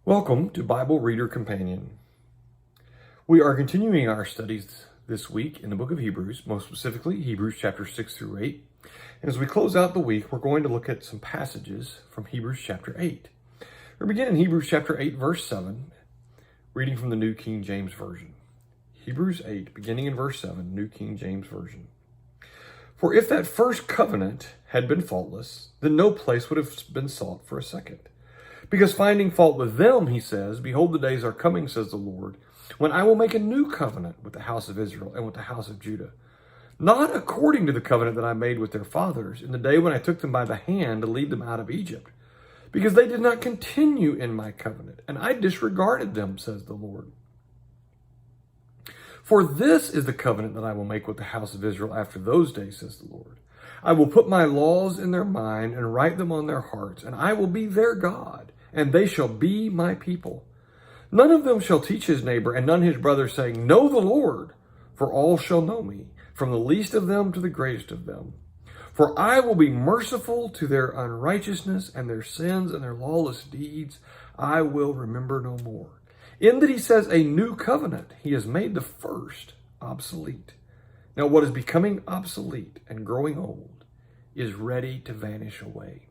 Welcome to Bible Reader Companion. We are continuing our studies this week in the book of Hebrews, most specifically Hebrews chapter 6 through 8. And as we close out the week, we're going to look at some passages from Hebrews chapter 8. We begin in Hebrews chapter 8, verse 7, reading from the New King James Version. Hebrews 8, beginning in verse 7, New King James Version. For if that first covenant had been faultless, then no place would have been sought for a second. Because finding fault with them, he says, behold, the days are coming, says the Lord, when I will make a new covenant with the house of Israel and with the house of Judah. Not according to the covenant that I made with their fathers in the day when I took them by the hand to lead them out of Egypt. Because they did not continue in my covenant, and I disregarded them, says the Lord. For this is the covenant that I will make with the house of Israel after those days, says the Lord. I will put my laws in their mind and write them on their hearts, and I will be their God, and they shall be my people. None of them shall teach his neighbor and none his brother, saying, Know the Lord, for all shall know me, from the least of them to the greatest of them. For I will be merciful to their unrighteousness, and their sins and their lawless deeds I will remember no more. In that he says a new covenant, he has made the first obsolete. Now what is becoming obsolete and growing old is ready to vanish away.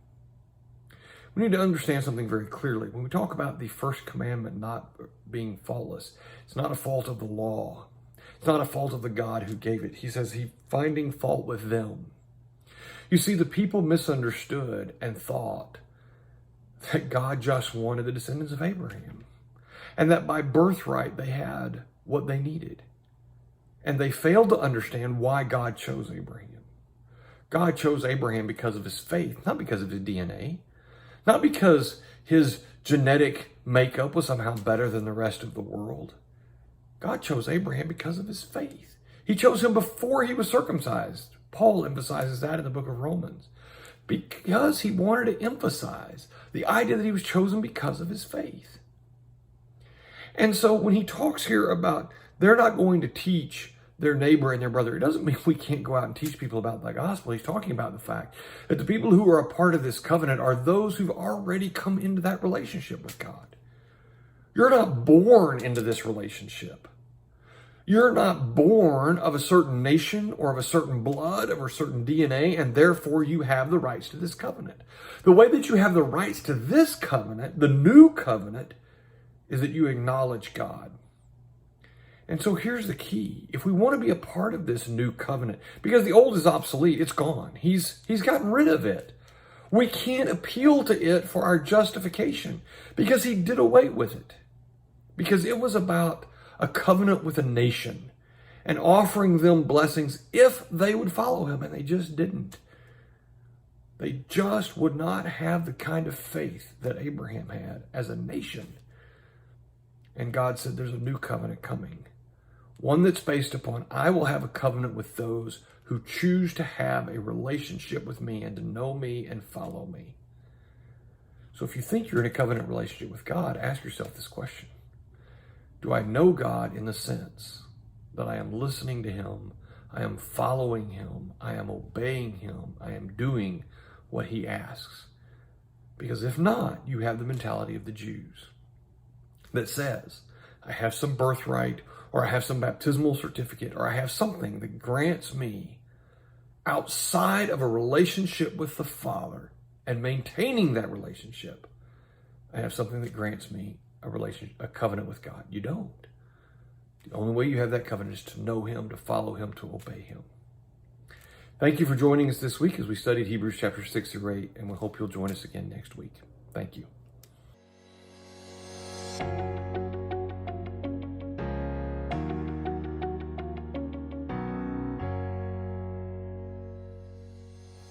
We need to understand something very clearly. When we talk about the first commandment not being faultless, it's not a fault of the law. It's not a fault of the God who gave it. He says he's finding fault with them. You see, the people misunderstood and thought that God just wanted the descendants of Abraham, and that by birthright they had what they needed. And they failed to understand why God chose Abraham. God chose Abraham because of his faith, not because of his DNA. Not because his genetic makeup was somehow better than the rest of the world. God chose Abraham because of his faith. He chose him before he was circumcised. Paul emphasizes that in the book of Romans. Because he wanted to emphasize the idea that he was chosen because of his faith. And so when he talks here about they're not going to teach their neighbor and their brother, it doesn't mean we can't go out and teach people about the gospel. He's talking about the fact that the people who are a part of this covenant are those who've already come into that relationship with God. You're not born into this relationship. You're not born of a certain nation or of a certain blood or a certain DNA, and therefore you have the rights to this covenant. The way that you have the rights to this covenant, the new covenant, is that you acknowledge God. And so here's the key. If we want to be a part of this new covenant, because the old is obsolete, it's gone. He's gotten rid of it. We can't appeal to it for our justification because he did away with it. Because it was about a covenant with a nation and offering them blessings if they would follow him, and they just didn't. They just would not have the kind of faith that Abraham had as a nation. And God said there's a new covenant coming. One that's based upon, I will have a covenant with those who choose to have a relationship with me and to know me and follow me. So if you think you're in a covenant relationship with God, ask yourself this question. Do I know God in the sense that I am listening to him, I am following him, I am obeying him, I am doing what he asks? Because if not, you have the mentality of the Jews that says, I have some birthright, or I have some baptismal certificate, or I have something that grants me outside of a relationship with the Father and maintaining that relationship. I have something that grants me a covenant with God. You don't. The only way you have that covenant is to know him, to follow him, to obey him. Thank you for joining us this week as we studied Hebrews chapter 6 through 8, and we hope you'll join us again next week. Thank you.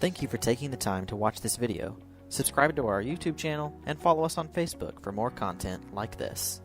Thank you for taking the time to watch this video. Subscribe to our YouTube channel and follow us on Facebook for more content like this.